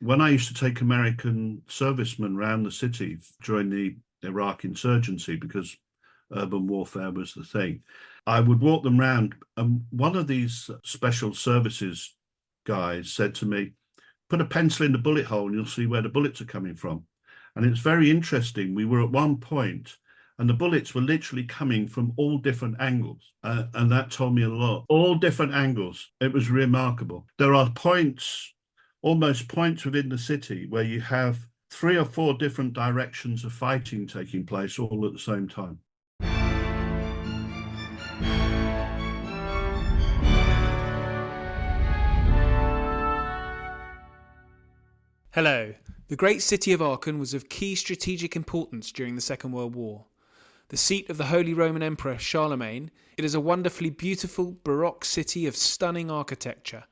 when I used to take American servicemen around the city during the Iraq insurgency, because urban warfare was the thing, I would walk them round. And one of these special services guys said to me, put a pencil in the bullet hole and you'll see where the bullets are coming from. And it's very interesting. We were at one point and the bullets were literally coming from all different angles. And that told me a lot. All different angles. It was remarkable. There are points, almost points within the city where you have 3 or 4 different directions of fighting taking place all at the same time. Hello. The great city of Aachen was of key strategic importance during the Second World War. The seat of the Holy Roman Emperor Charlamagne, it is a wonderfully beautiful baroque city of stunning architecture,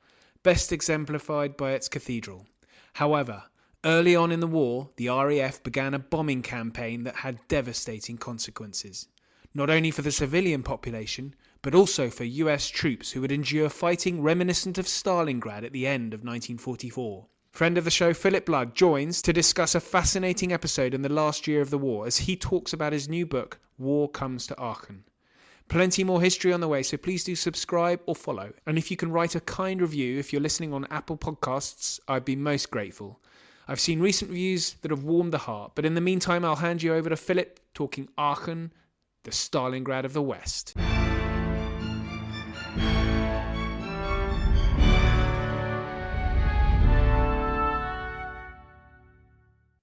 best exemplified by its cathedral. However, early on in the war, the RAF began a bombing campaign that had devastating consequences, not only for the civilian population, but also for US troops who would endure fighting reminiscent of Stalingrad at the end of 1944. Friend of the show Philip Blood joins to discuss a fascinating episode in the last year of the war as he talks about his new book, War Comes to Aachen. Plenty more history on the way, so please do subscribe or follow. And if you can write a kind review if you're listening on Apple Podcasts, I'd be most grateful. I've seen recent reviews that have warmed the heart, but in the meantime I'll hand you over to Philip talking Aachen, the Stalingrad of the West.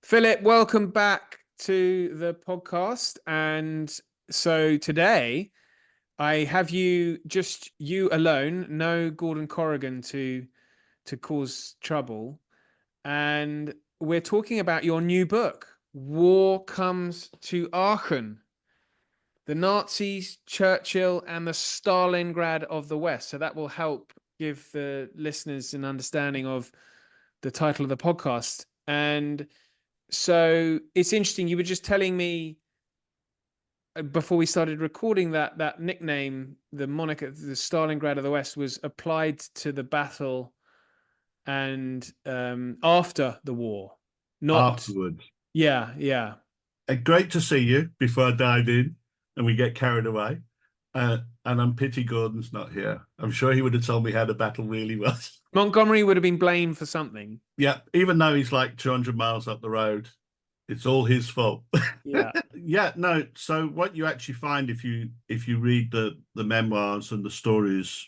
Philip, welcome back to the podcast. And so today I have you alone, no Gordon Corrigan to cause trouble. And we're talking about your new book, War Comes to Aachen, the Nazis, Churchill, and the Stalingrad of the West. So that will help give the listeners an understanding of the title of the podcast. And so it's interesting. You were just telling me before we started recording that nickname, the moniker, the Stalingrad of the West, was applied to the battle and after the war, not afterwards. Yeah. Great to see you before I dive in and we get carried away. And I'm pity Gordon's not here. I'm sure he would have told me how the battle really was. Montgomery would have been blamed for something. Yeah, even though he's like 200 miles up the road, it's all his fault. Yeah. Yeah, no. So what you actually find if you read the memoirs and the stories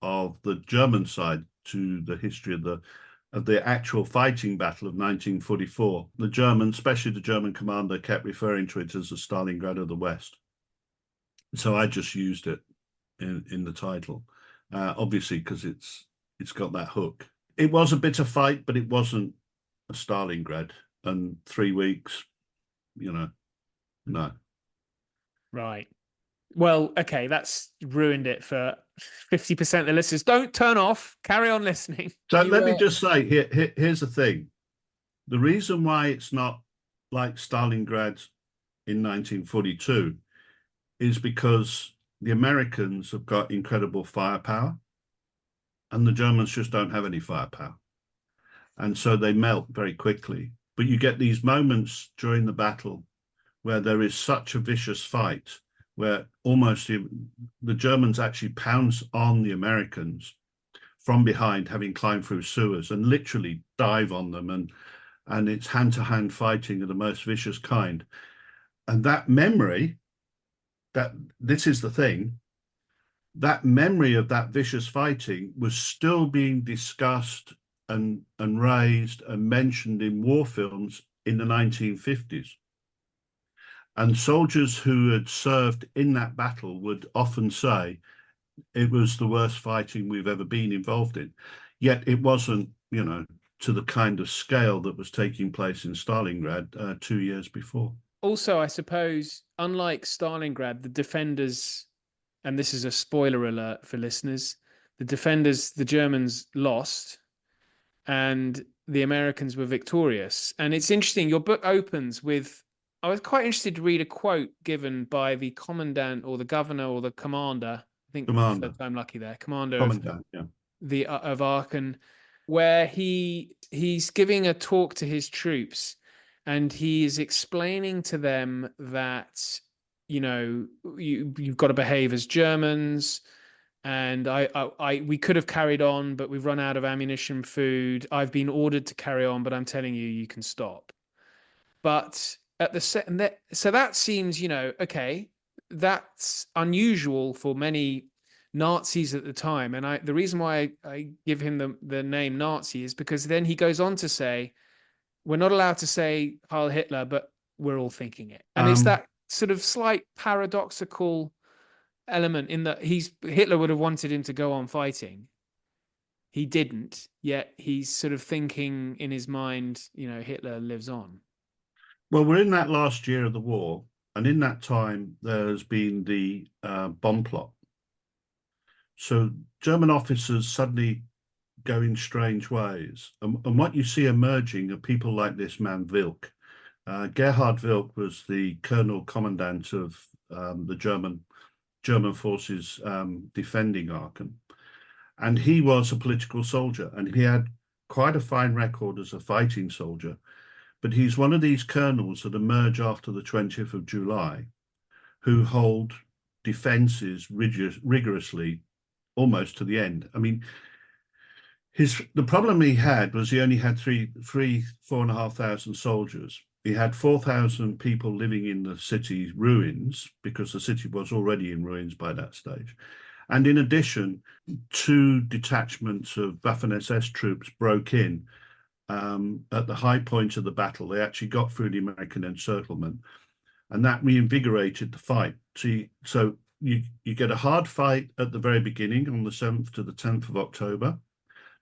of the German side to the history of the actual fighting battle of 1944, the Germans, especially the German commander, kept referring to it as the Stalingrad of the West. So I just used it in the title, obviously because it's got that hook. It was a bitter fight, but it wasn't a Stalingrad. And 3 weeks, no. Right. Well, okay, that's ruined it for 50% of the listeners. Don't turn off. Carry on listening. So let me just say, here's the thing. The reason why it's not like Stalingrad in 1942 is because the Americans have got incredible firepower and the Germans just don't have any firepower. And so they melt very quickly. But you get these moments during the battle where there is such a vicious fight where almost the Germans actually pounce on the Americans from behind, having climbed through sewers, and literally dive on them. And it's hand-to-hand fighting of the most vicious kind. And that memory, that this is the thing, that memory of that vicious fighting was still being discussed and raised and mentioned in war films in the 1950s. And soldiers who had served in that battle would often say it was the worst fighting we've ever been involved in. Yet it wasn't, to the kind of scale that was taking place in Stalingrad 2 years before. Also, I suppose, unlike Stalingrad, the defenders, and this is a spoiler alert for listeners, the Germans lost and the Americans were victorious. And it's interesting, your book opens with, I was quite interested to read a quote given by the commandant or the governor or the commander. I think I'm lucky there. Commander Commandant, of Aachen. where he's giving a talk to his troops, and he is explaining to them that, you've got to behave as Germans, and we could have carried on, but we've run out of ammunition, food. I've been ordered to carry on, but I'm telling you, you can stop. But at the set, so that seems, okay, that's unusual for many Nazis at the time. And the reason why I give him the name Nazi is because then he goes on to say, we're not allowed to say Heil Hitler, but we're all thinking it. And it's Um, that sort of slight paradoxical element in that Hitler would have wanted him to go on fighting. He didn't, yet he's sort of thinking in his mind, Hitler lives on. well, we're in that last year of the war, and in that time, there's been the bomb plot. So German officers suddenly go in strange ways. And what you see emerging are people like this man, Wilk. Gerhard Wilk was the colonel commandant of the German forces defending Aachen. And he was a political soldier, and he had quite a fine record as a fighting soldier. But he's one of these colonels that emerge after the 20th of July who hold defenses rigorously almost to the end. I mean, the problem he had was he only had 4,500 soldiers. He had 4,000 people living in the city ruins because the city was already in ruins by that stage. And in addition, two detachments of Waffen-SS troops broke in at the high point of the battle. They actually got through the American encirclement, and that reinvigorated the fight. So you get a hard fight at the very beginning on the 7th to the 10th of October.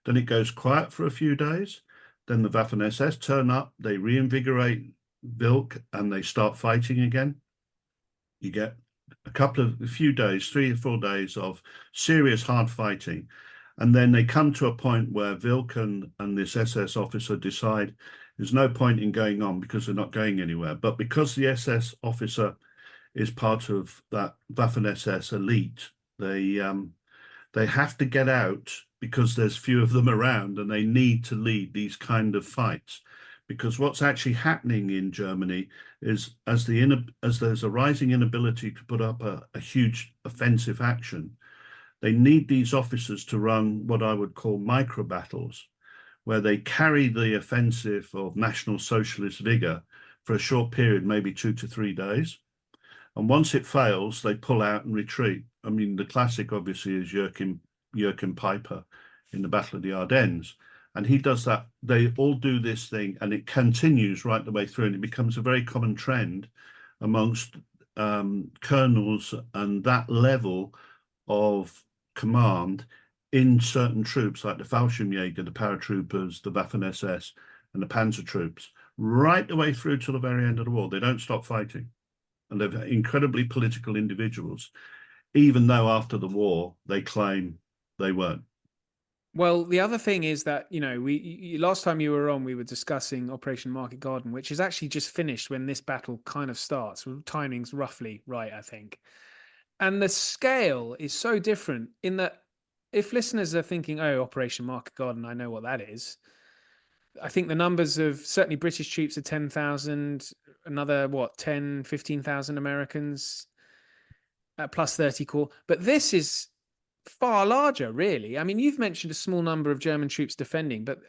Then it goes quiet for a few days. Then the Waffen-SS turn up, they reinvigorate Wilk, and they start fighting again. You get a few days, 3 or 4 days of serious hard fighting. And then they come to a point where Wilk and this SS officer decide there's no point in going on because they're not going anywhere. But because the SS officer is part of that Waffen-SS elite, they have to get out because there's few of them around, and they need to lead these kind of fights. Because what's actually happening in Germany is as there's a rising inability to put up a huge offensive action, they need these officers to run what I would call micro battles, where they carry the offensive of National Socialist vigor for a short period, maybe 2 to 3 days. And once it fails, they pull out and retreat. I mean, the classic obviously is Jürgen Piper in the Battle of the Ardennes. And he does that. They all do this thing, and it continues right the way through. And it becomes a very common trend amongst colonels and that level of command in certain troops like the Fallschirmjäger, the paratroopers, the Waffen-SS, and the panzer troops, right the way through to the very end of the war. They don't stop fighting. And they're incredibly political individuals, even though after the war they claim they weren't. Well, the other thing is that, last time you were on, we were discussing Operation Market Garden, which is actually just finished when this battle kind of starts. Timing's roughly right, I think. And the scale is so different in that if listeners are thinking, oh, Operation Market Garden, I know what that is. I think the numbers of certainly British troops are 10,000, another, 10, 15,000 Americans, plus 30 corps. But this is far larger, really. I mean, you've mentioned a small number of German troops defending, but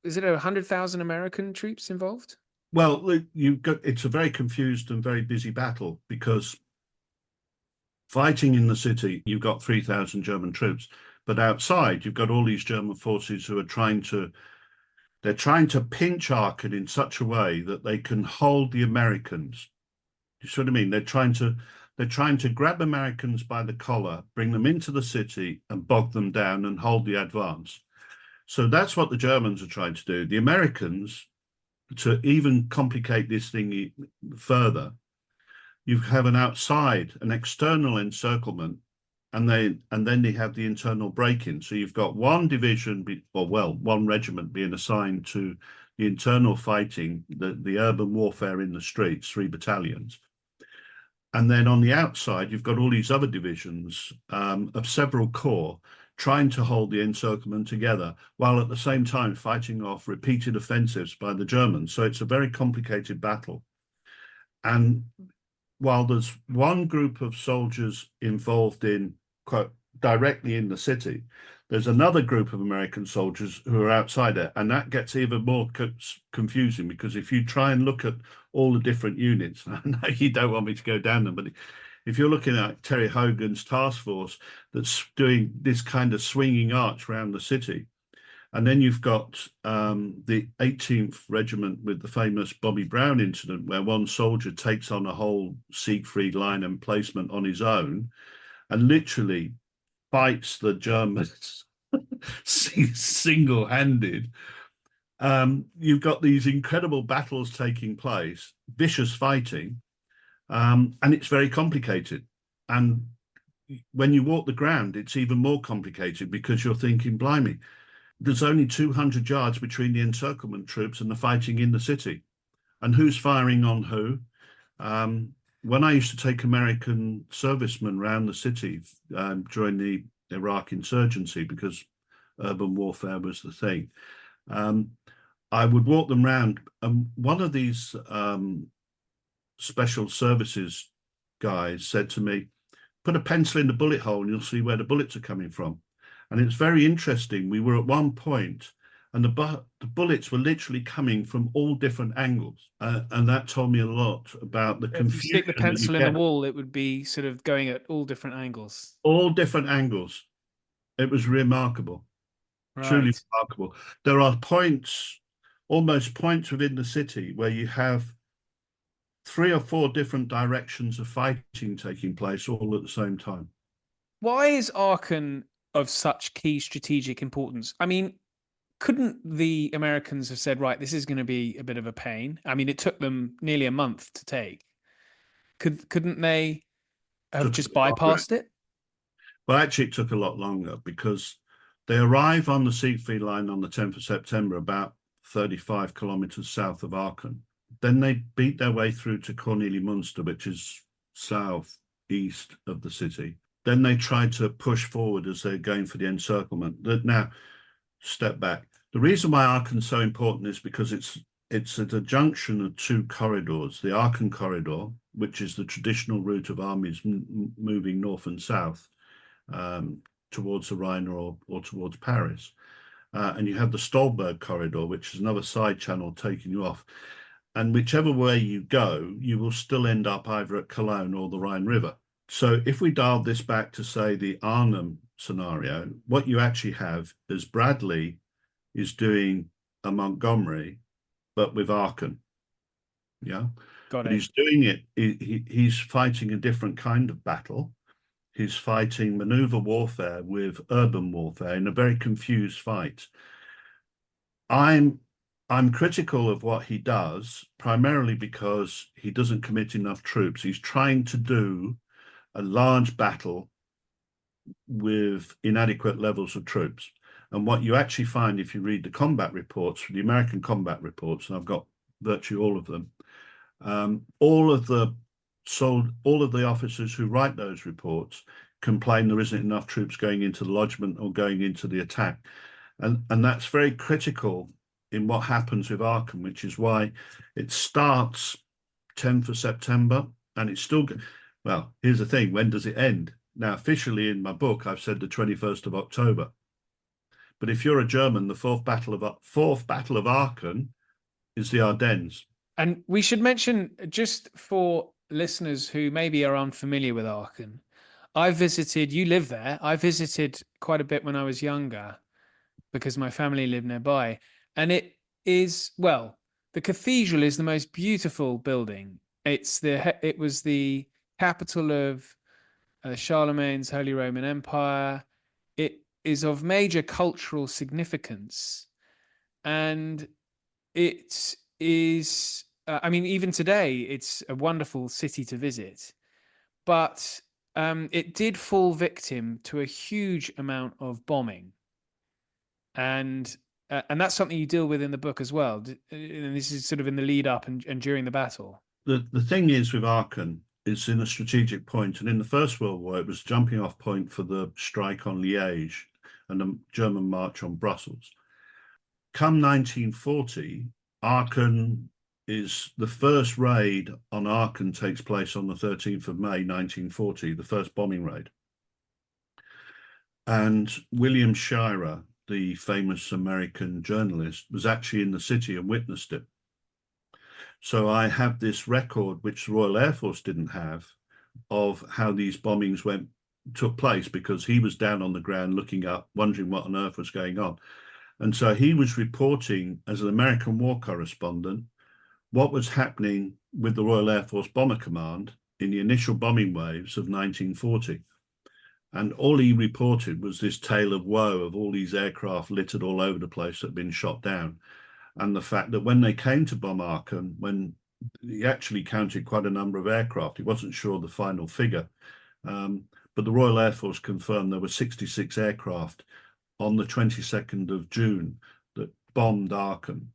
is it 100,000 American troops involved? Well, it's a very confused and very busy battle because fighting in the city, you've got 3,000 German troops, but outside you've got all these German forces who are trying to pinch Aachen in such a way that they can hold the Americans. You see what I mean? They're trying to grab Americans by the collar, bring them into the city and bog them down and hold the advance. So that's what the Germans are trying to do. The Americans, to even complicate this thing further, you have an external encirclement, and then they have the internal break-in. So you've got one division, one regiment being assigned to the internal fighting, the urban warfare in the streets, 3 battalions. And then on the outside, you've got all these other divisions of several corps trying to hold the encirclement together, while at the same time fighting off repeated offensives by the Germans. So it's a very complicated battle. And while there's one group of soldiers involved in, quote, directly in the city, there's another group of American soldiers who are outside it. And that gets even more confusing, because if you try and look at all the different units, I know you don't want me to go down them, but if you're looking at Terry Hogan's task force that's doing this kind of swinging arch around the city, and then you've got the 18th Regiment with the famous Bobby Brown incident, where one soldier takes on a whole Siegfried line emplacement on his own and literally fights the Germans single-handed. You've got these incredible battles taking place, vicious fighting, and it's very complicated. And when you walk the ground, it's even more complicated, because you're thinking, blimey, there's only 200 yards between the encirclement troops and the fighting in the city. And who's firing on who? When I used to take American servicemen around the city during the Iraq insurgency, because urban warfare was the thing, I would walk them around. And one of these special services guys said to me, put a pencil in the bullet hole and you'll see where the bullets are coming from. And it's very interesting. We were at one point and the bullets were literally coming from all different angles. And that told me a lot about the confusion. If you stick the pencil in the wall, it would be sort of going at all different angles. All different angles. It was remarkable. Right. Truly remarkable. There are points, almost points within the city, where you have 3 or 4 different directions of fighting taking place all at the same time. Why is Aachen of such key strategic importance? I mean, couldn't the Americans have said, right, this is going to be a bit of a pain? I mean, it took them nearly a month to take. Couldn't they have just bypassed it? Well, actually, it took a lot longer, because they arrive on the Siegfried line on the 10th of September, about 35 kilometers south of Aachen. Then they beat their way through to Kornelimünster, which is southeast of the city. Then they tried to push forward as they're going for the encirclement. Now, step back. The reason why Aachen's so important is because it's at a junction of 2 corridors. The Aachen corridor, which is the traditional route of armies moving north and south towards the Rhine or towards Paris. And you have the Stolberg corridor, which is another side channel taking you off. And whichever way you go, you will still end up either at Cologne or the Rhine River. So if we dialed this back to, say, the Arnhem scenario, what you actually have is Bradley is doing a Montgomery, but with Aachen. Yeah. Got it. But he's doing it, he's fighting a different kind of battle. He's fighting maneuver warfare with urban warfare in a very confused fight. I'm critical of what he does, primarily because he doesn't commit enough troops. He's trying to do a large battle with inadequate levels of troops. And what you actually find, if you read the combat reports, the American combat reports, and I've got virtually all of them, all of the officers who write those reports complain there isn't enough troops going into the lodgement or going into the attack. And that's very critical in what happens with Aachen, which is why it starts 10th of September and it's still, well, here's the thing, when does it end? Now, officially in my book, I've said the 21st of October. But if you're a German, the fourth battle of Aachen is the Ardennes. And we should mention, just for listeners who maybe are unfamiliar with Aachen, you live there. I visited quite a bit when I was younger because my family lived nearby. And it is, well, the cathedral is the most beautiful building. It was the capital of Charlemagne's Holy Roman Empire. It is of major cultural significance. And it is, I mean, even today, it's a wonderful city to visit. But it did fall victim to a huge amount of bombing. And that's something you deal with in the book as well. And this is sort of in the lead up and during the battle. The thing is with Aachen, it's in a strategic point. And in the First World War, it was a jumping off point for the strike on Liège, and the German march on Brussels. Come 1940, Aachen is the first raid on Aachen takes place on the 13th of May, 1940, the first bombing raid. And William Shirer, the famous American journalist, was actually in the city and witnessed it. So I have this record, which the Royal Air Force didn't have, of how these bombings took place, because he was down on the ground looking up, wondering what on earth was going on. And so he was reporting as an American war correspondent what was happening with the Royal Air Force Bomber Command in the initial bombing waves of 1940. And all he reported was this tale of woe of all these aircraft littered all over the place that had been shot down. And the fact that when they came to bomb Aachen, when he actually counted quite a number of aircraft, he wasn't sure of the final figure, but the Royal Air Force confirmed there were 66 aircraft on the 22nd of June that bombed Aachen.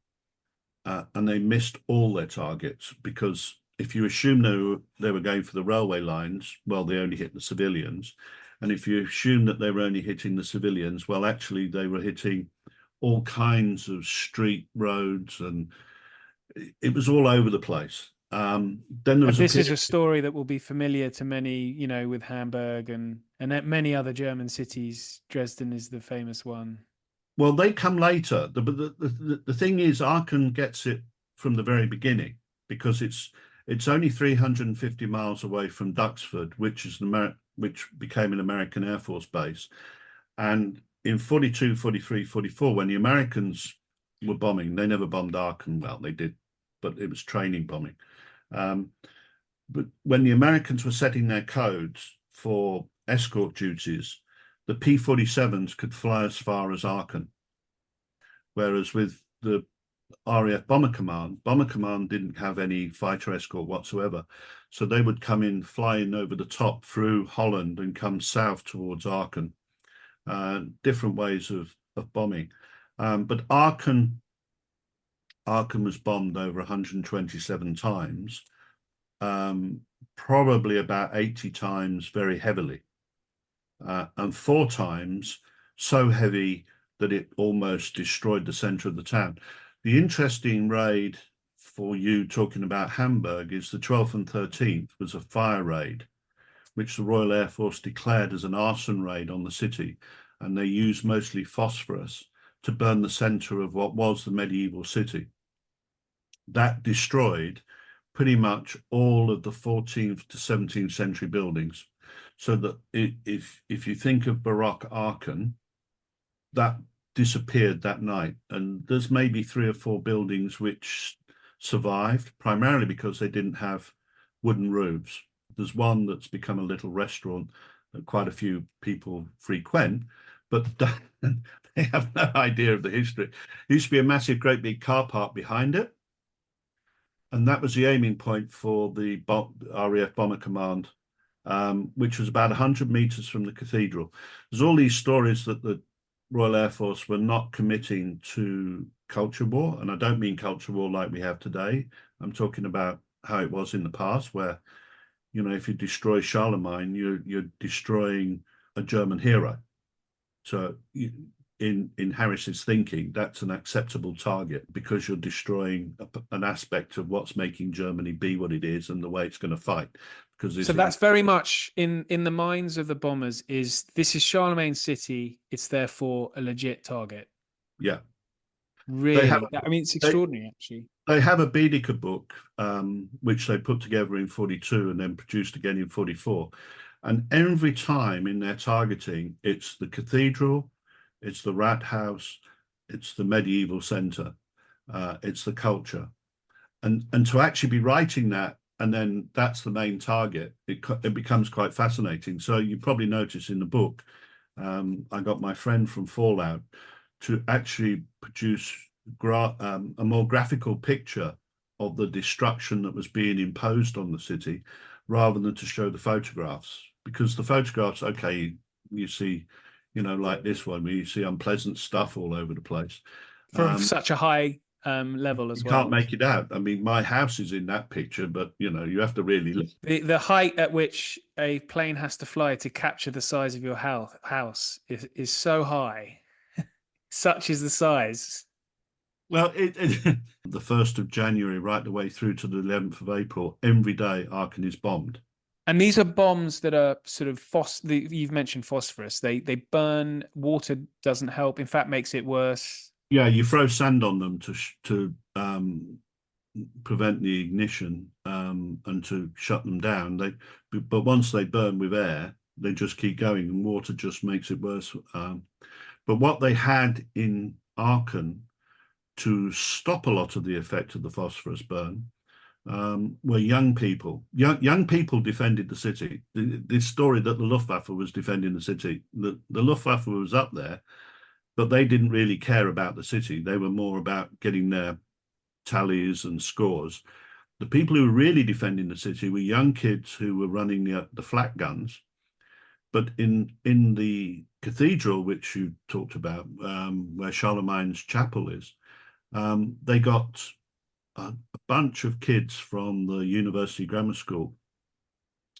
And they missed all their targets, because if you assume they were going for the railway lines, well, they only hit the civilians. And if you assume that they were only hitting the civilians, well, actually, they were hitting all kinds of street roads, and it was all over the place. Then there was this is a story that will be familiar to many, you know, with Hamburg and many other German cities. Dresden is the famous one. Well, they come later. The thing is, Aachen gets it from the very beginning, because it's only 350 miles away from Duxford, which became an American Air Force base. And in 42, 43, 44, when the Americans were bombing, they never bombed Aachen. Well, they did, but it was training bombing. But when the Americans were setting their codes for escort duties, the P-47s could fly as far as Aachen. Whereas with the RAF Bomber Command didn't have any fighter escort whatsoever. So they would come in flying over the top through Holland and come south towards Aachen. Different ways of bombing. But Aachen was bombed over 127 times, probably about 80 times very heavily, and 4 times so heavy that it almost destroyed the center of the town. The interesting raid for you talking about Hamburg is the 12th and 13th was a fire raid, which the Royal Air Force declared as an arson raid on the city. And they used mostly phosphorus to burn the center of what was the medieval city. That destroyed pretty much all of the 14th to 17th century buildings. So that if you think of Baroque Aachen, that disappeared that night. And there's maybe 3 or 4 buildings which survived, primarily because they didn't have wooden roofs. There's one that's become a little restaurant that quite a few people frequent, but they have no idea of the history. There used to be a massive, great big car park behind it. And that was the aiming point for the RAF Bomber Command, which was about 100 meters from the cathedral. There's all these stories that the Royal Air Force were not committing to culture war. And I don't mean culture war like we have today. I'm talking about how it was in the past, where, you know, if you destroy Charlamagne, you're destroying a German hero. So in Harris's thinking, that's an acceptable target, because you're destroying an aspect of what's making Germany be what it is and the way it's going to fight. So that's very much in the minds of the bombers, this is Charlemagne's city. It's therefore a legit target. Yeah. Really? I mean, it's extraordinary, actually. They have a Baedeker book, which they put together in 42 and then produced again in 44. And every time in their targeting, it's the cathedral, it's the rat house, it's the medieval center, it's the culture. And to actually be writing that, and then that's the main target, it becomes quite fascinating. So you probably notice in the book, I got my friend from Fallout to actually produce a more graphical picture of the destruction that was being imposed on the city, rather than to show the photographs. Because the photographs, okay, you see, you know, like this one, where you see unpleasant stuff all over the place. From such a high level as You well. can't make it out. I mean, my house is in that picture, but you have to really look. The height at which a plane has to fly to capture the size of your house is so high. Such is the size. Well, the 1st of January right the way through to the 11th of April, every day Aachen is bombed. And these are bombs that are sort of you've mentioned phosphorus. They burn. Water doesn't help. In fact, makes it worse. Yeah, you throw sand on them to prevent the ignition and to shut them down. But once they burn with air, they just keep going, and water just makes it worse. But what they had in Aachen to stop a lot of the effect of the phosphorus burn were young people. Young people defended the city. This story that the Luftwaffe was defending the city, the Luftwaffe was up there, but they didn't really care about the city. They were more about getting their tallies and scores. The people who were really defending the city were young kids who were running the flak guns. But in the cathedral, which you talked about, where Charlemagne's chapel is, they got a bunch of kids from the University Grammar School.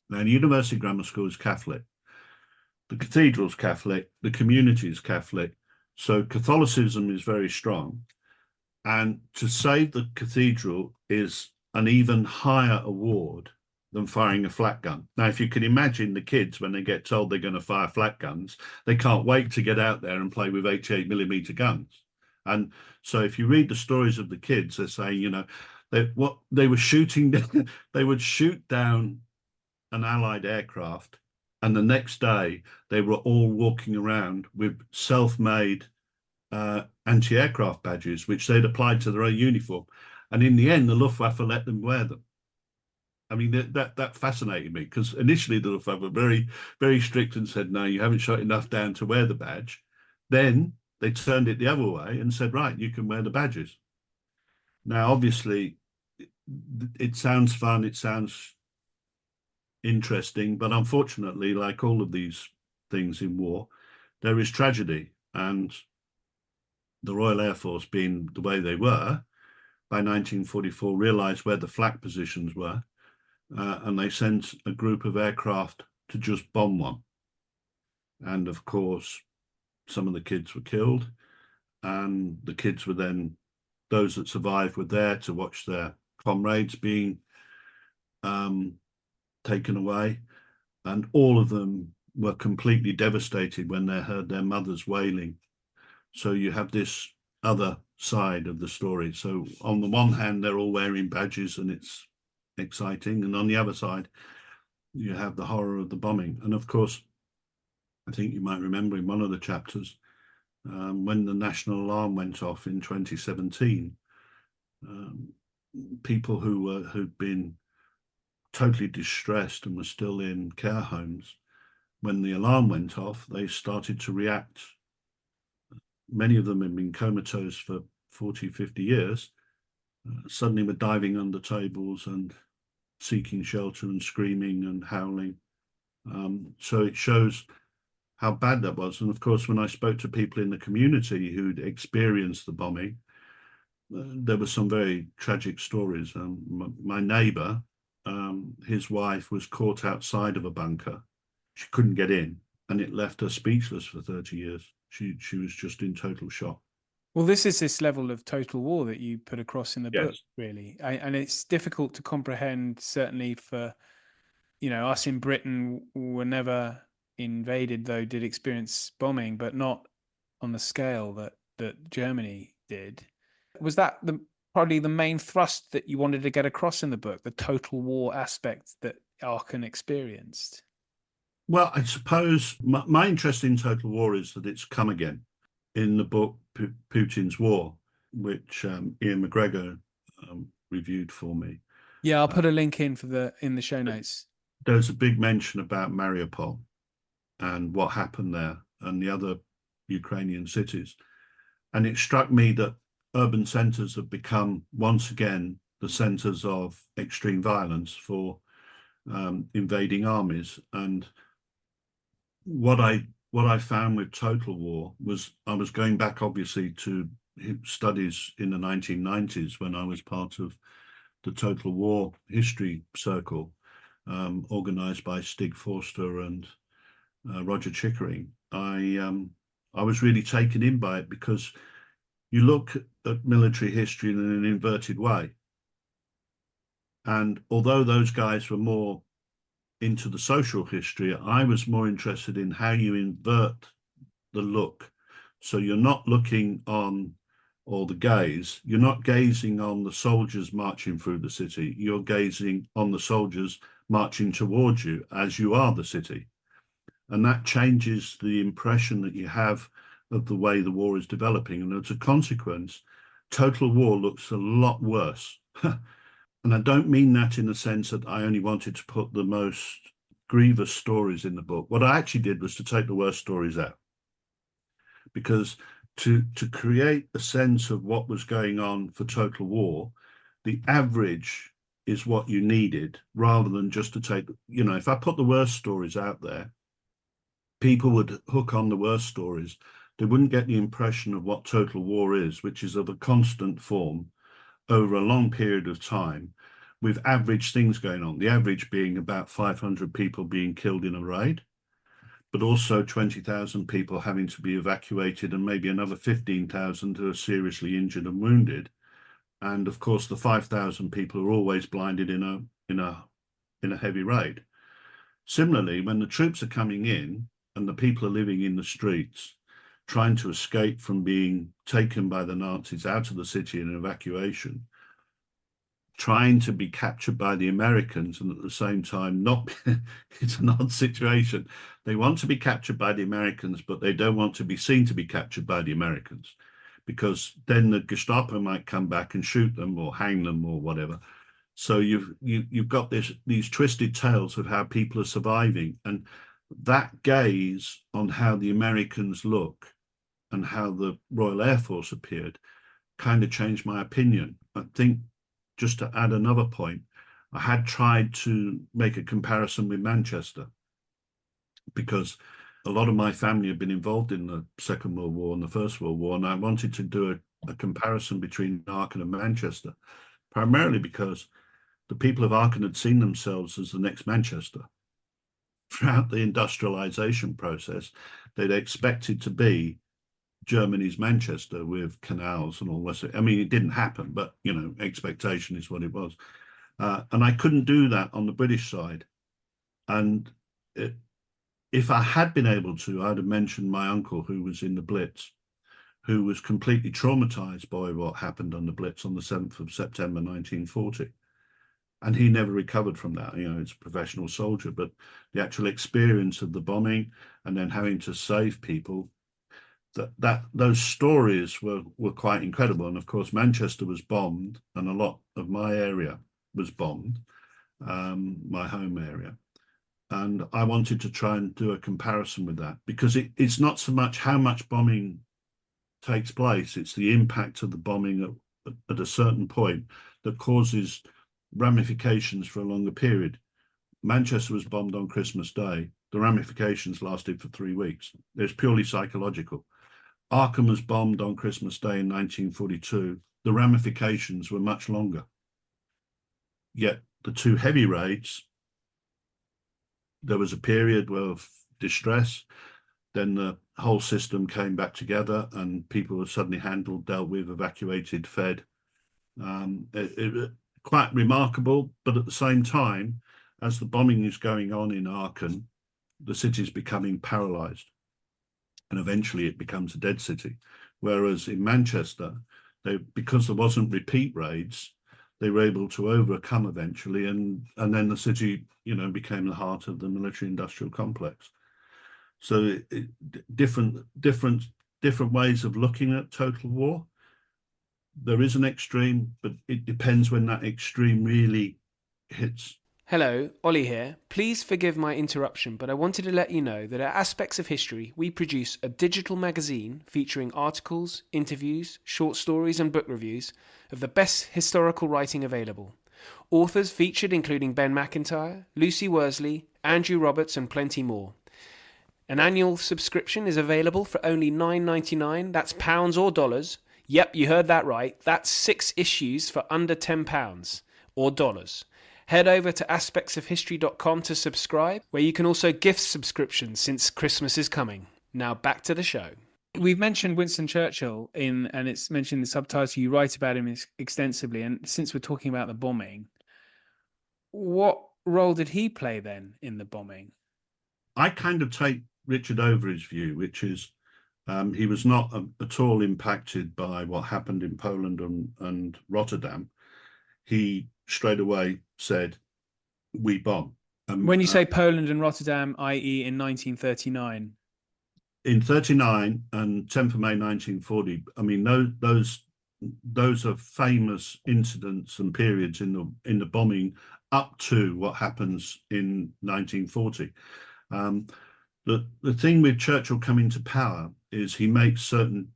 Now, the University Grammar School is Catholic. The cathedral's Catholic. The community is Catholic. So Catholicism is very strong. And to save the cathedral is an even higher award than firing a flak gun. Now, if you can imagine the kids, when they get told they're going to fire flak guns, they can't wait to get out there and play with 88mm guns. And so if you read the stories of the kids, they're saying, they were shooting, they would shoot down an Allied aircraft, and the next day they were all walking around with self-made anti-aircraft badges, which they'd applied to their own uniform. And in the end, the Luftwaffe let them wear them. I mean, that fascinated me, because initially the Luftwaffe were very, very strict and said, no, you haven't shot enough down to wear the badge. Then they turned it the other way and said, right, you can wear the badges. Now, obviously, it sounds fun, it sounds interesting, but unfortunately, like all of these things in war, there is tragedy. And the Royal Air Force, being the way they were, by 1944 realized where the flak positions were, and they sent a group of aircraft to just bomb one. And of course, some of the kids were killed, and the kids were then, those that survived were there to watch their comrades being taken away, and all of them were completely devastated when they heard their mothers wailing. So you have this other side of the story. So on the one hand, they're all wearing badges and it's exciting, and on the other side, you have the horror of the bombing. And of course, I think you might remember in one of the chapters, when the national alarm went off in 2017, people who'd been totally distressed and were still in care homes, when the alarm went off, they started to react. Many of them had been comatose for 40, 50 years, suddenly were diving under tables and seeking shelter and screaming and howling. So it shows how bad that was. And of course, when I spoke to people in the community who'd experienced the bombing, there were some very tragic stories. My neighbor, his wife was caught outside of a bunker. She couldn't get in, and it left her speechless for 30 years. She was just in total shock. Well, this is this level of total war that you put across in the book, Yes. really. And it's difficult to comprehend, certainly for, us in Britain. Were never invaded, though did experience bombing, but not on the scale that Germany did. Was that probably the main thrust that you wanted to get across in the book, the total war aspect that Aachen experienced? Well, I suppose my interest in total war is that it's come again. In the book Putin's War, which Ian McGregor reviewed for me. Yeah, I'll put a link in in the show notes. There's a big mention about Mariupol and what happened there and the other Ukrainian cities. And it struck me that urban centres have become once again the centres of extreme violence for invading armies. And what I found with total war was, I was going back obviously to studies in the 1990s when I was part of the Total War History Circle, organized by Stig Forster and Roger Chickering. I was really taken in by it because you look at military history in an inverted way. And although those guys were more into the social history, I was more interested in how you invert the look. So you're not looking on, or the gaze, you're not gazing on the soldiers marching through the city, you're gazing on the soldiers marching towards you as you are the city. And that changes the impression that you have of the way the war is developing. And as a consequence, Total War looks a lot worse. And I don't mean that in the sense that I only wanted to put the most grievous stories in the book. What I actually did was to take the worst stories out. Because to create a sense of what was going on for Total War, the average is what you needed, rather than just to take, if I put the worst stories out there, people would hook on the worst stories. They wouldn't get the impression of what Total War is, which is of a constant form over a long period of time, with average things going on. The average being about 500 people being killed in a raid, but also 20,000 people having to be evacuated, and maybe another 15,000 who are seriously injured and wounded. And of course, the 5,000 people are always blinded in a heavy raid. Similarly, when the troops are coming in and the people are living in the streets, trying to escape from being taken by the Nazis out of the city in evacuation, trying to be captured by the Americans, and at the same time not, it's an odd situation. They want to be captured by the Americans, but they don't want to be seen to be captured by the Americans, because then the Gestapo might come back and shoot them or hang them or whatever. So you've got these twisted tales of how people are surviving, and that gaze on how the Americans look and how the Royal Air Force appeared kind of changed my opinion. I think, just to add another point, I had tried to make a comparison with Manchester, because a lot of my family had been involved in the Second World War and the First World War, and I wanted to do a comparison between Aachen and Manchester, primarily because the people of Aachen had seen themselves as the next Manchester. Throughout the industrialization process, they'd expected to be Germany's Manchester with canals and all this. I mean, it didn't happen, but, expectation is what it was. And I couldn't do that on the British side. And if I had been able to, I'd have mentioned my uncle who was in the Blitz, who was completely traumatized by what happened on the Blitz on the 7th of September, 1940. And he never recovered from that. He's a professional soldier, but the actual experience of the bombing and then having to save people, those stories were quite incredible. And of course, Manchester was bombed, and a lot of my area was bombed, my home area. And I wanted to try and do a comparison with that, because it's not so much how much bombing takes place, it's the impact of the bombing at a certain point that causes ramifications for a longer period. Manchester was bombed on Christmas Day. The ramifications lasted for 3 weeks. It was purely psychological. Aachen was bombed on Christmas Day in 1942. The ramifications were much longer. Yet the two heavy raids, there was a period of distress. Then the whole system came back together and people were suddenly handled, dealt with, evacuated, fed. It quite remarkable, but at the same time, as the bombing is going on in Aachen, the city is becoming paralyzed, and eventually it becomes a dead city. Whereas in Manchester, because there wasn't repeat raids, they were able to overcome eventually, and then the city, became the heart of the military-industrial complex. So different ways of looking at total war. There is an extreme, but it depends when that extreme really hits. Hello, Ollie here. Please forgive my interruption, but I wanted to let you know that at Aspects of History, we produce a digital magazine featuring articles, interviews, short stories and book reviews of the best historical writing available. Authors featured including Ben Macintyre, Lucy Worsley, Andrew Roberts and plenty more. An annual subscription is available for only $9.99, that's pounds or dollars. Yep, you heard that right. That's 6 issues for under £10 or dollars. Head over to aspectsofhistory.com to subscribe, where you can also gift subscriptions since Christmas is coming. Now back to the show. We've mentioned Winston Churchill and it's mentioned in the subtitle. You write about him extensively, and since we're talking about the bombing, what role did he play then in the bombing? I kind of take Richard Overy's view, which is he was not at all impacted by what happened in Poland and Rotterdam. He straight away said, "We bomb." When you say Poland and Rotterdam, i.e. in 1939? In 39 and 10th of May 1940, I mean, those are famous incidents and periods in the bombing up to what happens in 1940. The thing with Churchill coming to power is he makes certain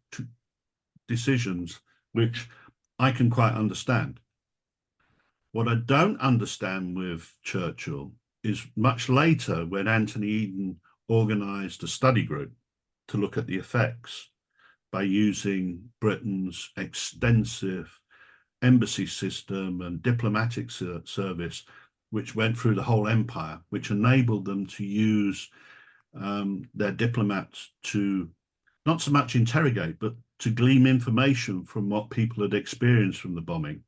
decisions which I can quite understand. What I don't understand with Churchill is much later when Anthony Eden organised a study group to look at the effects by using Britain's extensive embassy system and diplomatic service, which went through the whole empire, which enabled them to use their diplomats to not so much interrogate, but to glean information from what people had experienced from the bombing.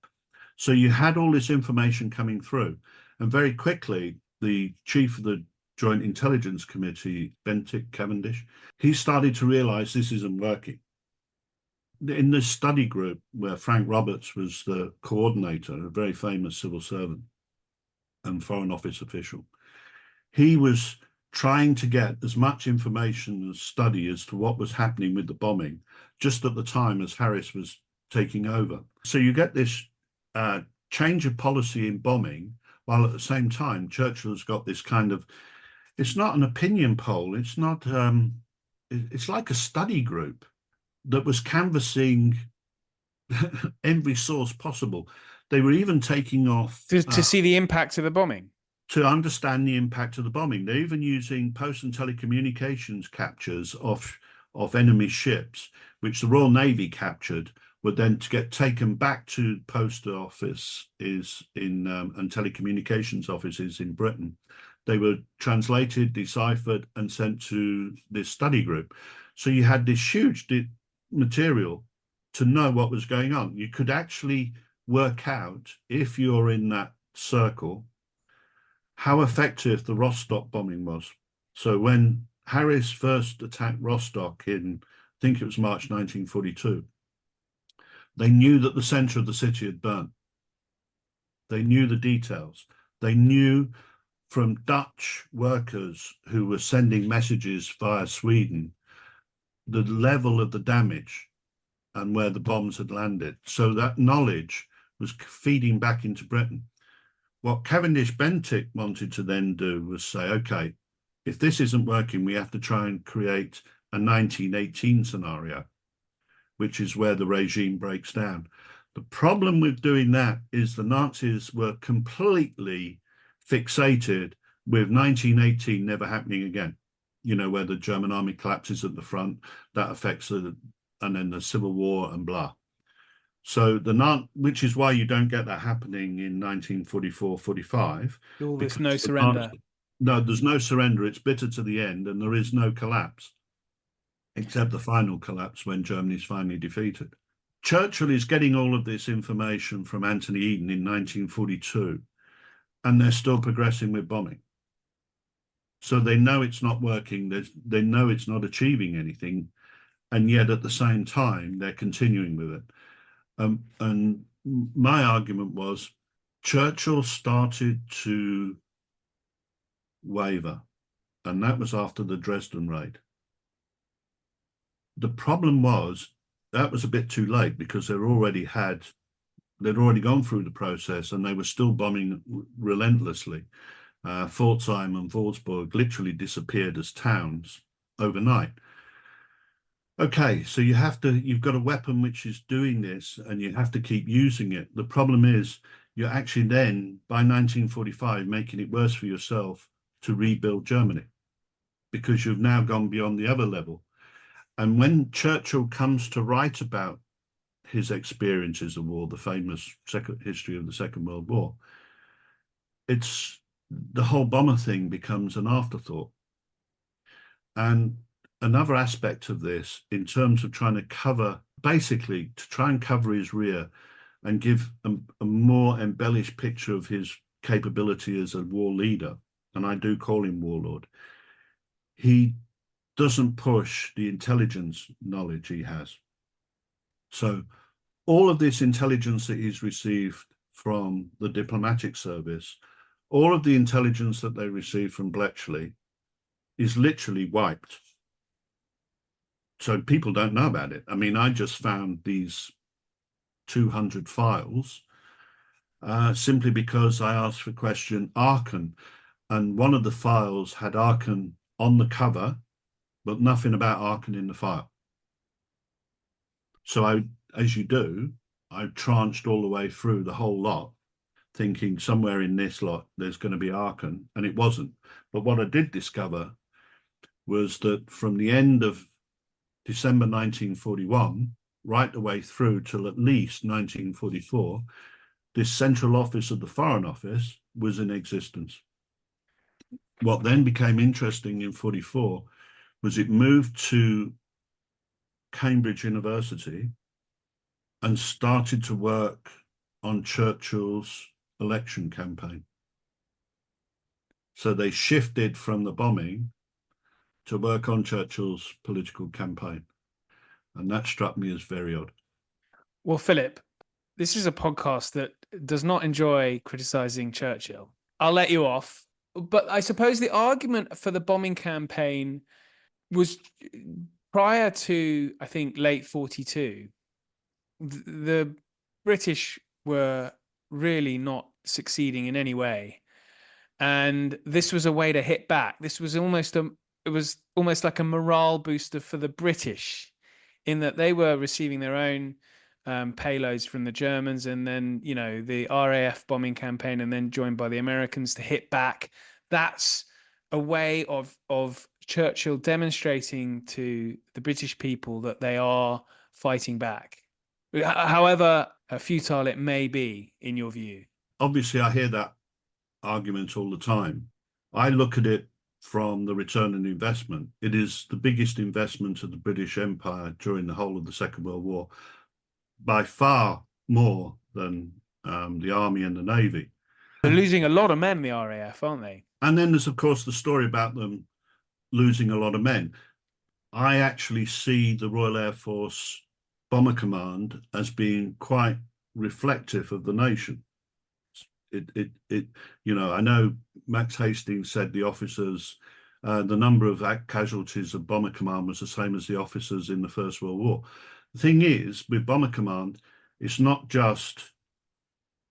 So you had all this information coming through, and very quickly, the chief of the Joint Intelligence Committee, Bentinck Cavendish, he started to realize this isn't working. In this study group where Frank Roberts was the coordinator, a very famous civil servant and Foreign Office official, he was trying to get as much information and study as to what was happening with the bombing just at the time as Harris was taking over. So you get this change of policy in bombing, while at the same time Churchill has got this kind of, it's not an opinion poll, it's not, it's like a study group that was canvassing every source possible. They were even taking off To see the impact of the bombing. To understand the impact of the bombing. They're even using post and telecommunications captures of enemy ships, which the Royal Navy captured, were then to get taken back to post office and telecommunications offices in Britain. They were translated, deciphered, and sent to this study group. So you had this huge material to know what was going on. You could actually work out, if you're in that circle, how effective the Rostock bombing was. So when Harris first attacked Rostock in, I think it was March 1942, they knew that the center of the city had burnt. They knew the details. They knew from Dutch workers who were sending messages via Sweden the level of the damage and where the bombs had landed. So that knowledge was feeding back into Britain. What Cavendish Bentinck wanted to then do was say, okay, if this isn't working, we have to try and create a 1918 scenario, which is where the regime breaks down. The problem with doing that is the Nazis were completely fixated with 1918 never happening again. You know, where the German army collapses at the front, that affects and then the Civil War and blah. So which is why you don't get that happening in 1944-45. All this no surrender. No, there's no surrender. It's bitter to the end, and there is no collapse, except the final collapse when Germany is finally defeated. Churchill is getting all of this information from Anthony Eden in 1942, and they're still progressing with bombing. So they know it's not working. They know it's not achieving anything, and yet at the same time, they're continuing with it. And my argument was Churchill started to waver, and that was after the Dresden raid. The problem was that was a bit too late because they'd already gone through the process and they were still bombing relentlessly. Pforzheim and Wolfsburg literally disappeared as towns overnight. Okay, so you've got a weapon which is doing this and you have to keep using it. The problem is you're actually then, by 1945, making it worse for yourself to rebuild Germany because you've now gone beyond the other level. And when Churchill comes to write about his experiences of war, the famous history of the Second World War, it's the whole bomber thing becomes an afterthought. And another aspect of this, in terms of trying to cover, basically to try and cover his rear and give a more embellished picture of his capability as a war leader, and I do call him warlord, he doesn't push the intelligence knowledge he has. So all of this intelligence that he's received from the diplomatic service, all of the intelligence that they received from Bletchley is literally wiped. So people don't know about it. I mean, I just found these 200 files simply because I asked for question Aachen, and one of the files had Aachen on the cover, but nothing about Aachen in the file. So I, as you do, I tranched all the way through the whole lot, thinking somewhere in this lot there's going to be Aachen, and it wasn't. But what I did discover was that from the end of December 1941 right the way through till at least 1944, this central office of the Foreign Office was in existence. What then became interesting in 44 was it moved to Cambridge University and started to work on Churchill's election campaign. So they shifted from the bombing to work on Churchill's political campaign. And that struck me as very odd. Well, Philip, this is a podcast that does not enjoy criticizing Churchill. I'll let you off. But I suppose the argument for the bombing campaign was prior to, I think, late 42. The British were really not succeeding in any way. And this was a way to hit back. This was almost like a morale booster for the British, in that they were receiving their own payloads from the Germans, and then, you know, the RAF bombing campaign, and then joined by the Americans to hit back. That's a way of Churchill demonstrating to the British people that they are fighting back, however futile it may be, in your view. Obviously, I hear that argument all the time. I look at it from the return on investment. It is the biggest investment of the British Empire during the whole of the Second World War, by far more than the Army and the Navy. They're losing a lot of men, the RAF, aren't they? And then there's, of course, the story about them losing a lot of men. I actually see the Royal Air Force Bomber Command as being quite reflective of the nation. You know, I know Max Hastings said the officers, the number of casualties of Bomber Command was the same as the officers in the First World War. The thing is, with Bomber Command, it's not just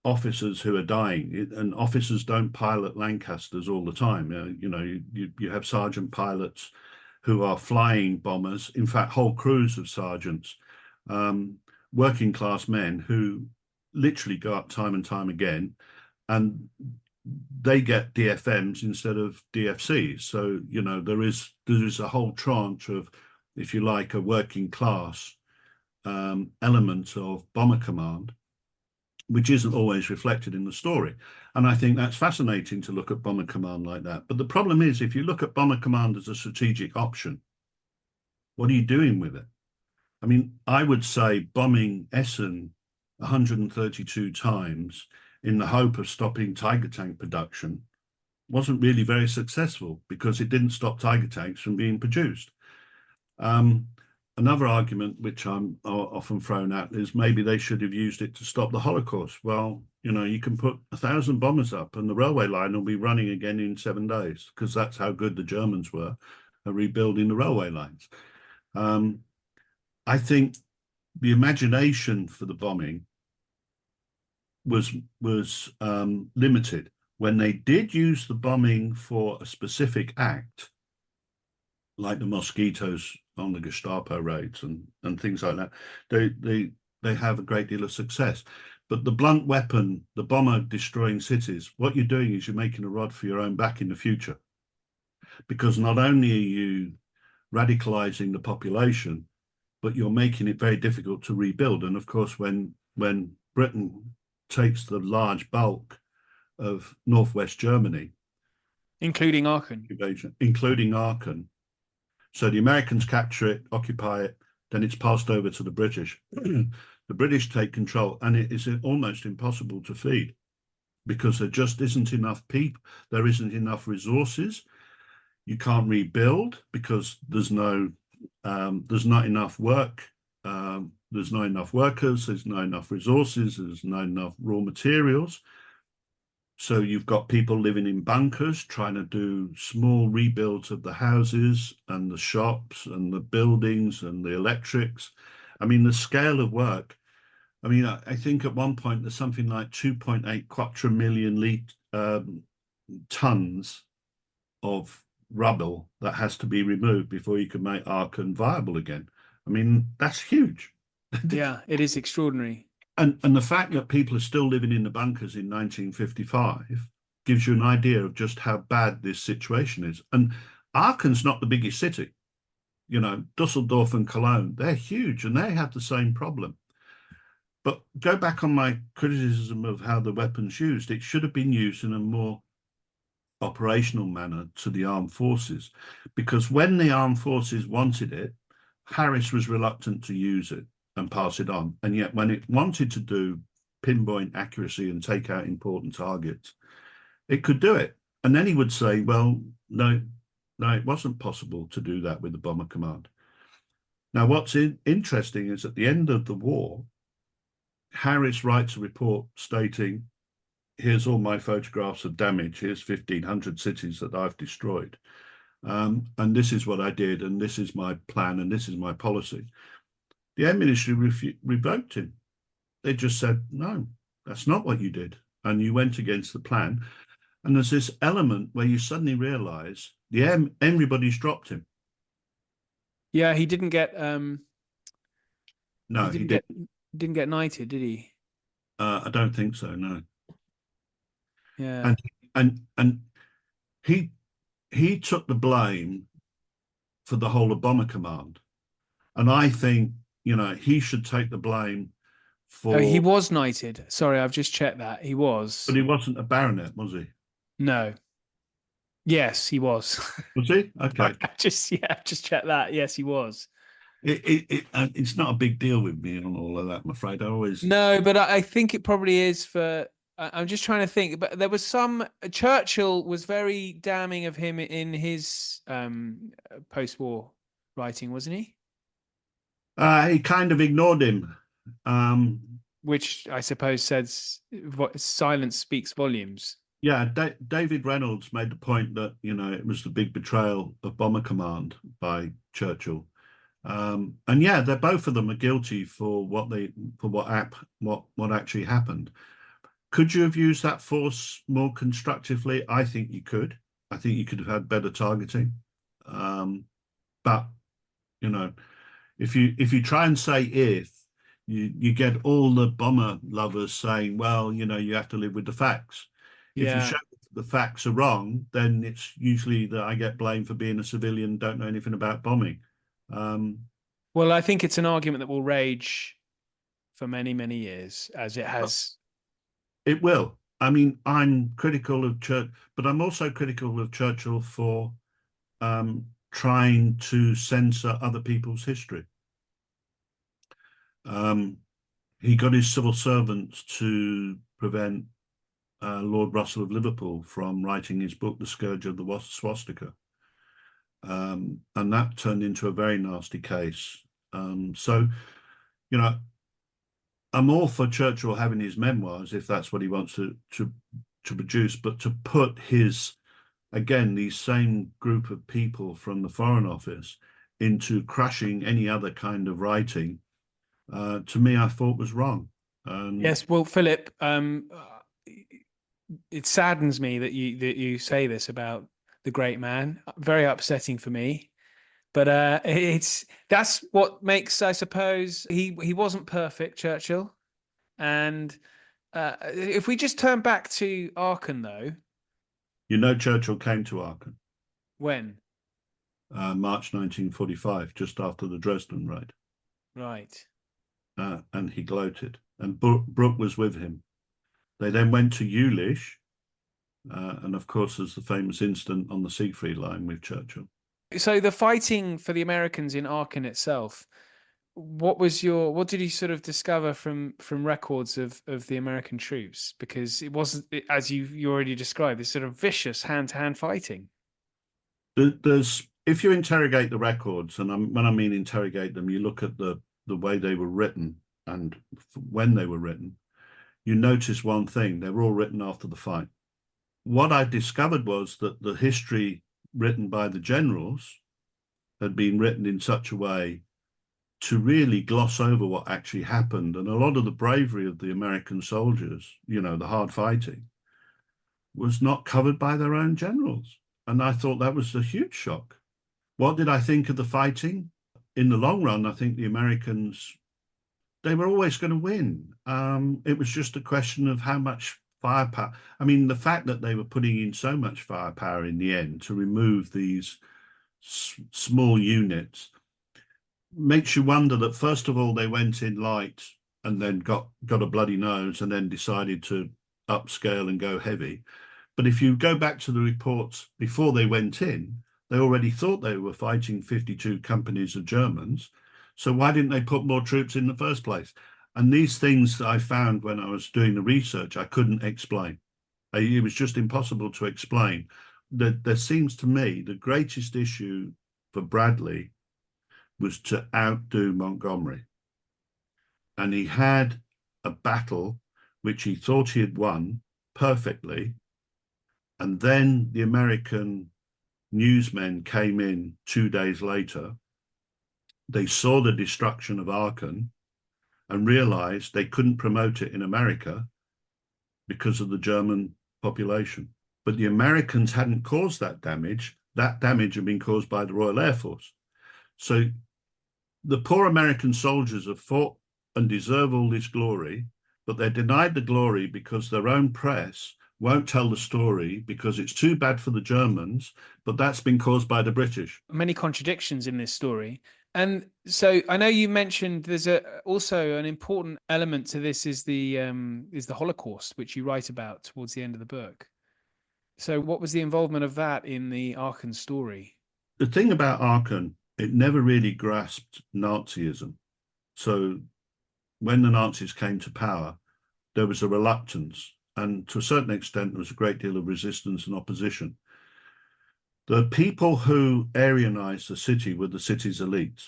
officers who are dying, and officers don't pilot Lancasters all the time. You know, you have sergeant pilots who are flying bombers, in fact, whole crews of sergeants, working class men who literally go up time and time again, and they get DFMs instead of DFCs. So, you know, there is a whole tranche of, if you like, a working class element of Bomber Command, which isn't always reflected in the story. And I think that's fascinating to look at Bomber Command like that. But the problem is, if you look at Bomber Command as a strategic option, what are you doing with it? I mean, I would say bombing Essen 132 times in the hope of stopping Tiger tank production wasn't really very successful, because it didn't stop Tiger tanks from being produced. Another argument which I'm often thrown at is maybe they should have used it to stop the Holocaust. Well, you know, you can put 1,000 bombers up and the railway line will be running again in 7 days, because that's how good the Germans were at rebuilding the railway lines. I think the imagination for the bombing was limited. When they did use the bombing for a specific act, like the mosquitoes on the Gestapo raids and things like that, they have a great deal of success. But the blunt weapon, the bomber destroying cities, what you're doing is you're making a rod for your own back in the future. Because not only are you radicalizing the population, but you're making it very difficult to rebuild. And of course, when Britain takes the large bulk of northwest Germany, including Aachen, including Aachen, so the Americans capture it, occupy it, then it's passed over to the British. The British take control, and it is almost impossible to feed because there just isn't enough people, there isn't enough resources. You can't rebuild because there's not enough work. There's not enough workers. There's not enough resources. There's not enough raw materials. So you've got people living in bunkers trying to do small rebuilds of the houses and the shops and the buildings and the electrics. I mean, the scale of work. I mean, I think at one point there's something like 2.8 quadrillion tons of rubble that has to be removed before you can make Aachen viable again. I mean, that's huge. Yeah, it is extraordinary. And the fact that people are still living in the bunkers in 1955 gives you an idea of just how bad this situation is. And Aachen's not the biggest city. You know, Dusseldorf and Cologne, they're huge and they have the same problem. But go back on my criticism of how the weapon's used. It should have been used in a more operational manner to the armed forces, because when the armed forces wanted it, Harris was reluctant to use it and pass it on. And yet when it wanted to do pinpoint accuracy and take out important targets, it could do it. And then he would say, well, no, it wasn't possible to do that with the Bomber Command. Now, what's interesting is at the end of the war, Harris writes a report stating, here's all my photographs of damage. Here's 1,500 cities that I've destroyed. And this is what I did, and this is my plan, and this is my policy. The Air Ministry revoked him. They just said, no, that's not what you did. And you went against the plan. And there's this element where you suddenly realize everybody's dropped him. Yeah, he didn't get no, he didn't get knighted, did he? I don't think so, no. Yeah. And he took the blame for the whole of Bomber Command. And I think, you know, he should take the blame for... Oh, he was knighted. Sorry, I've just checked that. He was. But he wasn't a baronet, was he? No. Yes, he was. Was he? Okay. just check that. Yes, he was. It's not a big deal with me on all of that, I'm afraid. I always... No, but I think it probably is for... I'm just trying to think, but there was some... Churchill was very damning of him in his post-war writing, wasn't he? He kind of ignored him. Which I suppose says silence speaks volumes. Yeah, David Reynolds made the point that, you know, it was the big betrayal of Bomber Command by Churchill. And yeah, they're both of them are guilty for what actually happened. Could you have used that force more constructively? I think you could. I think you could have had better targeting. But you know, if you try and say if, you get all the bomber lovers saying, well, you know, you have to live with the facts. If you show the facts are wrong, then it's usually that I get blamed for being a civilian, don't know anything about bombing. Well, I think it's an argument that will rage for many, many years, as it has. It will. I mean, I'm critical of Churchill, but I'm also critical of Churchill for trying to censor other people's history. He got his civil servants to prevent Lord Russell of Liverpool from writing his book, The Scourge of the Swastika. And that turned into a very nasty case. So, you know, I'm all for Churchill having his memoirs if that's what he wants to produce, but to put these same group of people from the Foreign Office into crushing any other kind of writing, to me, I thought was wrong. Yes, well, Philip, it saddens me that you say this about the great man. Very upsetting for me. But that's what makes, I suppose, he wasn't perfect, Churchill. And if we just turn back to Aachen, though. You know, Churchill came to Aachen. When? March 1945, just after the Dresden raid. Right. and he gloated. And Brooke was with him. They then went to Jülich, and of course, there's the famous incident on the Siegfried Line with Churchill. So the fighting for the Americans in Aachen itself, what did you sort of discover from records of the American troops? Because it wasn't, as you already described, this sort of vicious hand-to-hand fighting. There's if you interrogate the records, and when I mean interrogate them, you look at the way they were written and when they were written, you notice one thing: they were all written after the fight. What I discovered was that the history written by the generals had been written in such a way to really gloss over what actually happened. And a lot of the bravery of the American soldiers, the hard fighting, was not covered by their own generals. And I thought that was a huge shock. What did I think of the fighting? In the long run, I think the Americans, they were always going to win. It was just a question of how much firepower. I mean, the fact that they were putting in so much firepower in the end to remove these small units makes you wonder that, first of all, they went in light and then got a bloody nose and then decided to upscale and go heavy. But if you go back to the reports before they went in, they already thought they were fighting 52 companies of Germans. So why didn't they put more troops in the first place? And these things that I found when I was doing the research, I couldn't explain. It was just impossible to explain. There seems to me the greatest issue for Bradley was to outdo Montgomery. And he had a battle which he thought he had won perfectly. And then the American newsmen came in 2 days later. They saw the destruction of Aachen and realized they couldn't promote it in America because of the German population. But the Americans hadn't caused that damage. That damage had been caused by the Royal Air Force. So the poor American soldiers have fought and deserve all this glory, but they're denied the glory because their own press won't tell the story because it's too bad for the Germans, but that's been caused by the British. Many contradictions in this story. And so I know you mentioned there's also an important element to this is the Holocaust, which you write about towards the end of the book. So what was the involvement of that in the Aachen story? The thing about Aachen, it never really grasped Nazism. So when the Nazis came to power, there was a reluctance, and to a certain extent, there was a great deal of resistance and opposition. The people who Aryanized the city were the city's elites.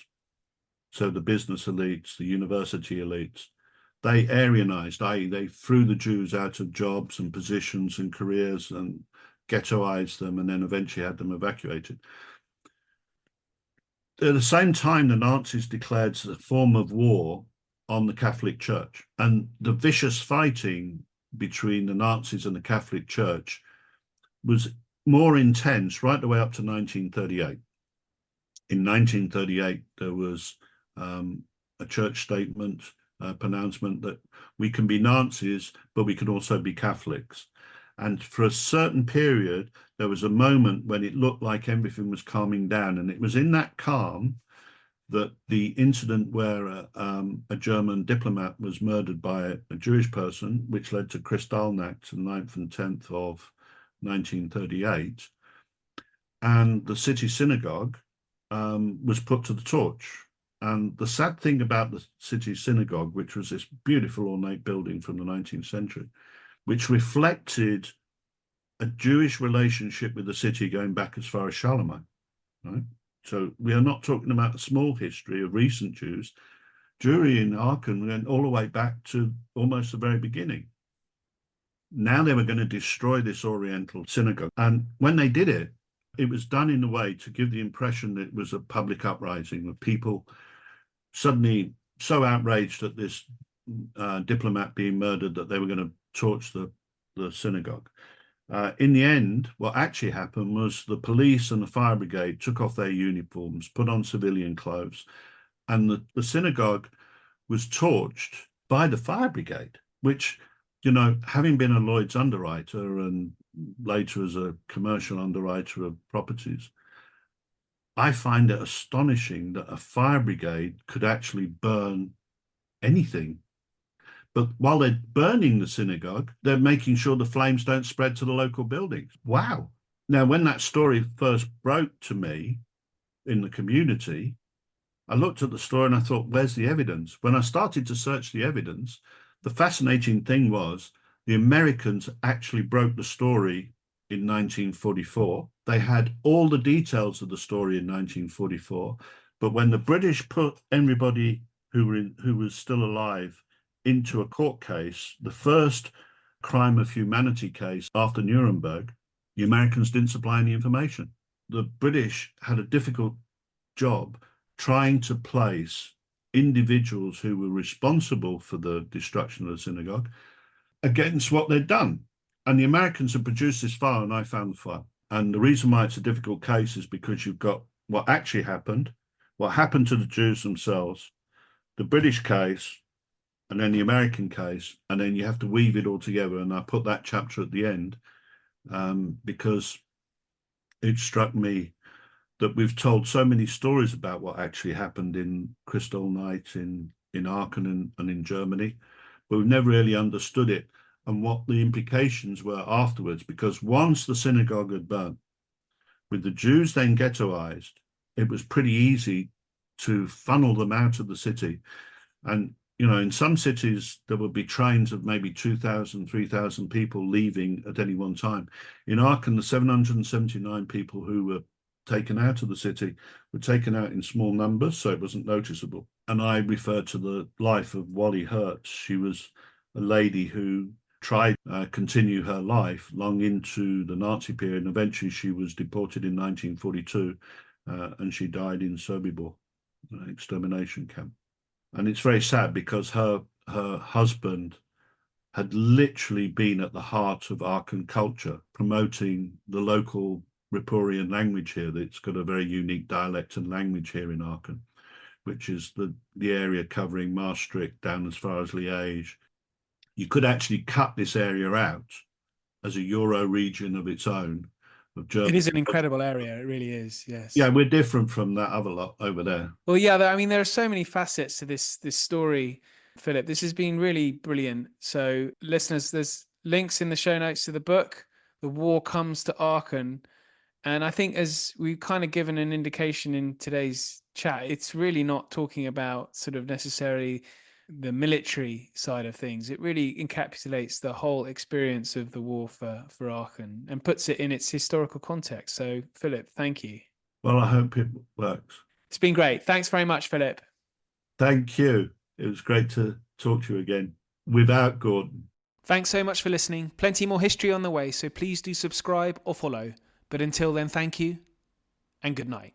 So the business elites, the university elites, they Aryanized, i.e. they threw the Jews out of jobs and positions and careers and ghettoized them and then eventually had them evacuated. At the same time, the Nazis declared a form of war on the Catholic Church. And the vicious fighting between the Nazis and the Catholic Church was more intense right the way up to 1938. In 1938, there was a church statement, a pronouncement that we can be Nazis, but we can also be Catholics. And for a certain period, there was a moment when it looked like everything was calming down. And it was in that calm that the incident where a German diplomat was murdered by a Jewish person, which led to Kristallnacht, the 9th and 10th of 1938, and the city synagogue was put to the torch. And the sad thing about the city synagogue, which was this beautiful ornate building from the 19th century, which reflected a Jewish relationship with the city going back as far as Charlamagne, right? So we are not talking about a small history of recent Jews. Jewry in Aachen went all the way back to almost the very beginning. Now they were going to destroy this Oriental synagogue. And when they did it, it was done in a way to give the impression that it was a public uprising of people suddenly so outraged at this diplomat being murdered that they were going to torch the synagogue. In the end, what actually happened was the police and the fire brigade took off their uniforms, put on civilian clothes, and the synagogue was torched by the fire brigade, which, having been a Lloyd's underwriter and later as a commercial underwriter of properties, I find it astonishing that a fire brigade could actually burn anything. But while they're burning the synagogue, they're making sure the flames don't spread to the local buildings. Wow. Now, when that story first broke to me in the community, I looked at the story and I thought, where's the evidence? When I started to search the evidence, the fascinating thing was the Americans actually broke the story in 1944. They had all the details of the story in 1944, but when the British put everybody who was still alive into a court case, the first crime of humanity case after Nuremberg, the Americans didn't supply any information. The British had a difficult job trying to place individuals who were responsible for the destruction of the synagogue against what they'd done. And the Americans had produced this file, and I found the file. And the reason why it's a difficult case is because you've got what actually happened, what happened to the Jews themselves, the British case, and then the American case, and then you have to weave it all together. And I put that chapter at the end because it struck me that we've told so many stories about what actually happened in Kristallnacht in Aachen and in Germany, but we've never really understood it and what the implications were afterwards. Because once the synagogue had burnt, with the Jews then ghettoized, it was pretty easy to funnel them out of the city. And, you know, in some cities, there would be trains of maybe 2,000, 3,000 people leaving at any one time. In Aachen, the 779 people who were taken out of the city were taken out in small numbers, so it wasn't noticeable. And I refer to the life of Wally Hertz. She was a lady who tried to continue her life long into the Nazi period, and eventually she was deported in 1942, and she died in Sobibor, an extermination camp. And it's very sad because her husband had literally been at the heart of Aachen culture, promoting the local Ripuarian language here. That's got a very unique dialect and language here in Aachen, which is the area covering Maastricht down as far as Liège. You could actually cut this area out as a Euro region of its own. Of Germany. It is an incredible area. It really is. Yes. Yeah, we're different from that other lot over there. Well, yeah. I mean, there are so many facets to this story, Philip. This has been really brilliant. So, listeners, there's links in the show notes to the book. The War Comes to Aachen. And I think, as we've kind of given an indication in today's chat, it's really not talking about sort of necessarily the military side of things. It really encapsulates the whole experience of the war for Aachen and puts it in its historical context. So, Philip, thank you. Well, I hope it works. It's been great. Thanks very much, Philip. Thank you. It was great to talk to you again without Gordon. Thanks so much for listening. Plenty more history on the way, so please do subscribe or follow. But until then, thank you and good night.